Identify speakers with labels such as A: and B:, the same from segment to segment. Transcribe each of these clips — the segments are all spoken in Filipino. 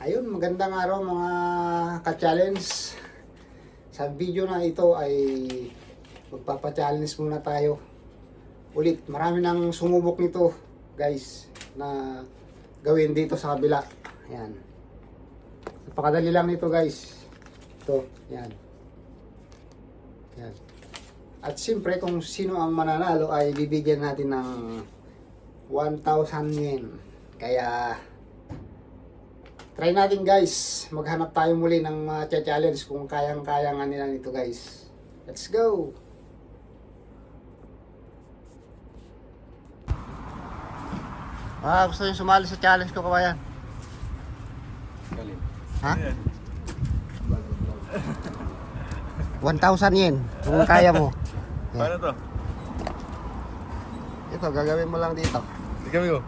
A: Ayun, magandang araw mga ka-challenge. Sa video na ito ay magpapa-challenge muna tayo. Ulit, marami nang sumubok nito, guys, na gawin dito sa kabila. Ayan. Napakadali lang nito, guys. Ito, yan. Yan. At siyempre, kung sino ang mananalo ay bibigyan natin ng 1,000 yen. Kaya try natin, guys. Maghanap tayo muli ng mga challenge kung kayang-kaya nga nila nito, guys. Let's go! Gusto nyo sumali sa challenge ko, kabayan? Ha? 1,000 yen kung kaya mo.
B: Paano to?
A: Ito, gagawin mo lang dito.
B: Hindi kami ko.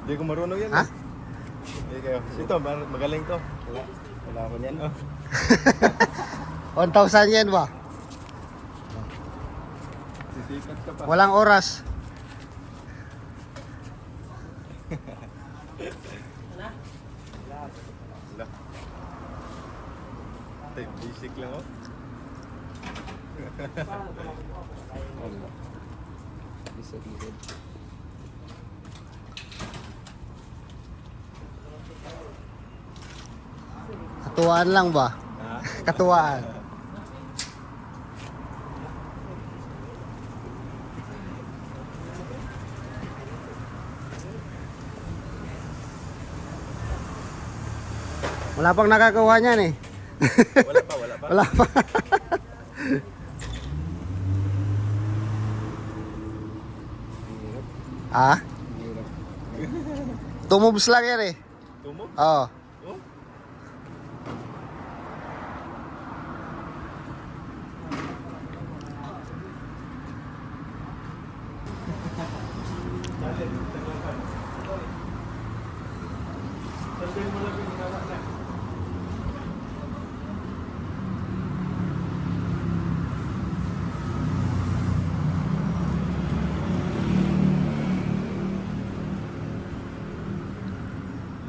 B: Hindi ko marunong yan.
A: Ha?
B: Hindi kayo. Ito, magaling to. Wala ako yan.
A: 1,000 yen ba?
B: Sisikat ka pa.
A: Walang oras.
B: Wala. Ito, basic lang oh.
C: Bisa-bisa.
A: Katuwaan lang ba?
B: Ha?
A: Katuwaan. Wala pang nakagawa niyan eh.
B: Wala pa.
A: Wala pa. Ah? 2 moves lang yan eh.
B: Tumo?
A: Oo.
B: Oh?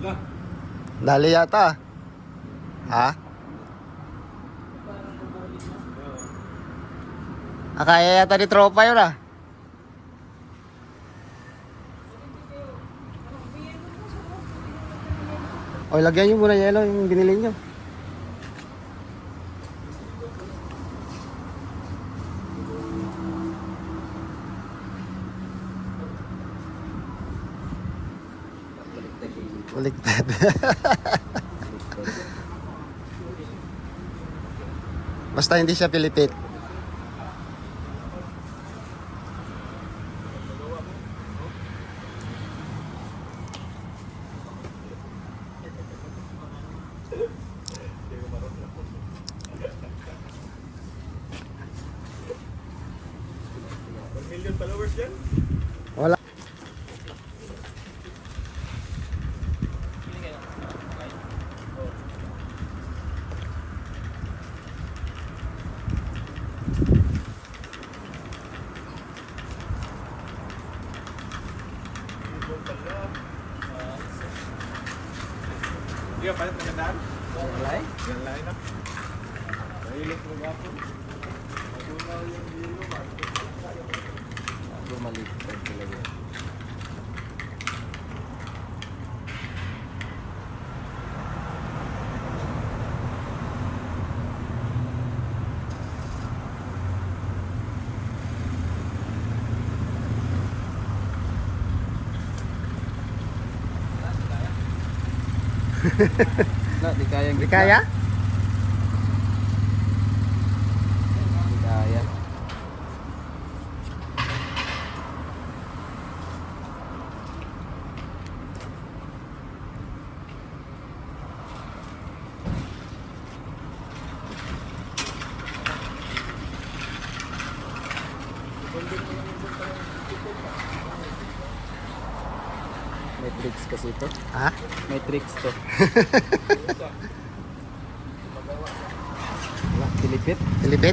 B: Lah.
A: Dali yata. Ha? Kaya yata ni tropa yun ah. O, lagyan nyo muna yelo yung binili nyo. Baliktad. Basta hindi siya pilipit.
B: Million followers yan?
A: Wala.
B: Hindi ka palit na gandaan?
C: Walay?
B: Ganlay na. Mahilig mo gapon. Matunaw yung hilo.
C: Bumaliktad talaga. Di kayang
A: Di kaya?
C: Di kaya. May tricks kasi ito.
A: Ha?
C: May tricks to. Wala, pilipit.
A: Pilipit?